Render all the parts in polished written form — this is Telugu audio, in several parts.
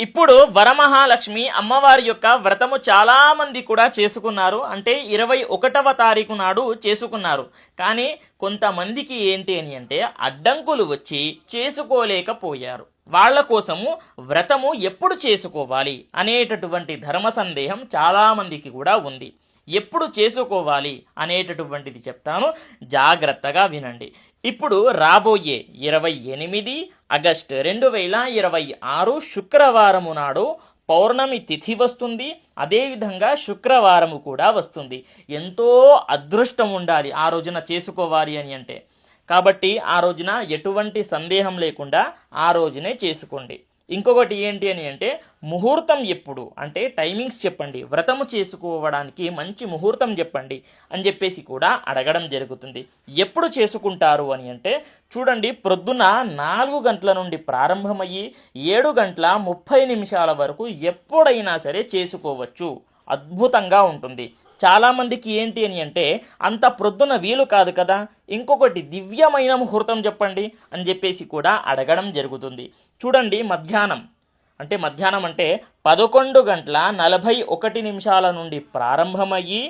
ఇప్పుడు వరమహాలక్ష్మి అమ్మవారి యొక్క వ్రతము చాలా మంది కూడా చేసుకున్నారు. అంటే 21వ తారీఖు నాడు చేసుకున్నారు. కానీ కొంతమందికి ఏంటి అని అంటే అడ్డంకులు వచ్చి చేసుకోలేకపోయారు. వాళ్ళ కోసము వ్రతము ఎప్పుడు చేసుకోవాలి అనేటటువంటి ధర్మ సందేహం చాలామందికి కూడా ఉంది. ఎప్పుడు చేసుకోవాలి అనేటటువంటిది చెప్తాను, జాగ్రత్తగా వినండి. ఇప్పుడు రాబోయే 28 ఆగస్టు 2026 శుక్రవారము నాడు పౌర్ణమి తిథి వస్తుంది. అదేవిధంగా శుక్రవారము కూడా వస్తుంది. ఎంతో అదృష్టం ఉండాలి ఆ రోజున చేసుకోవాలి అని అంటే. కాబట్టి ఆ రోజున ఎటువంటి సందేహం లేకుండా ఆ రోజునే చేసుకోండి. ఇంకొకటి ఏంటి అని అంటే ముహూర్తం ఎప్పుడు అంటే టైమింగ్స్ చెప్పండి, వ్రతము చేసుకోవడానికి మంచి ముహూర్తం చెప్పండి అని చెప్పేసి కూడా అడగడం జరుగుతుంది. ఎప్పుడు చేసుకుంటారు అని అంటే చూడండి, ప్రొద్దున 4 గంటల నుండి ప్రారంభమయ్యి 7:30 వరకు ఎప్పుడైనా సరే చేసుకోవచ్చు. అద్భుతంగా ఉంటుంది. చాలామందికి ఏంటి అని అంటే అంత ప్రొద్దున వీలు కాదు కదా, ఇంకొకటి దివ్యమైన ముహూర్తం చెప్పండి అని చెప్పేసి కూడా అడగడం జరుగుతుంది. చూడండి, మధ్యాహ్నం అంటే 11:41 నుండి ప్రారంభమయ్యి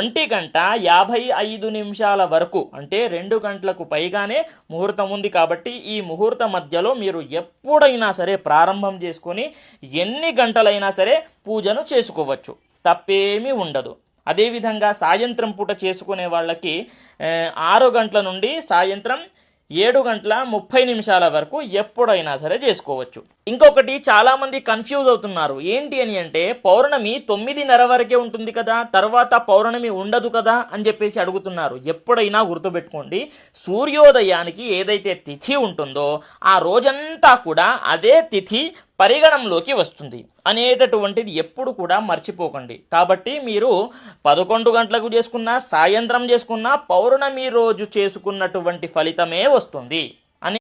1:55 వరకు అంటే 2 గంటలకు పైగానే ముహూర్తం ఉంది. కాబట్టి ఈ ముహూర్తం మధ్యలో మీరు ఎప్పుడైనా సరే ప్రారంభం చేసుకొని ఎన్ని గంటలైనా సరే పూజను చేసుకోవచ్చు, తప్పేమీ ఉండదు. అదేవిధంగా సాయంత్రం పూట చేసుకునే వాళ్ళకి 6 గంటల నుండి సాయంత్రం 7:30 వరకు ఎప్పుడైనా సరే చేసుకోవచ్చు. ఇంకొకటి చాలామంది కన్ఫ్యూజ్ అవుతున్నారు. ఏంటి అని అంటే పౌర్ణమి 9:30 వరకే ఉంటుంది కదా, తర్వాత పౌర్ణమి ఉండదు కదా అని చెప్పేసి అడుగుతున్నారు. ఎప్పుడైనా గుర్తుపెట్టుకోండి, సూర్యోదయానికి ఏదైతే తిథి ఉంటుందో ఆ రోజంతా కూడా అదే తిథి పరిగణంలోకి వస్తుంది అనేటటువంటిది ఎప్పుడు కూడా మర్చిపోకండి. కాబట్టి మీరు 11 గంటలకు చేసుకున్నా సాయంత్రం చేసుకున్నా పౌర్ణమి రోజు చేసుకున్నటువంటి ఫలితమే వస్తుంది.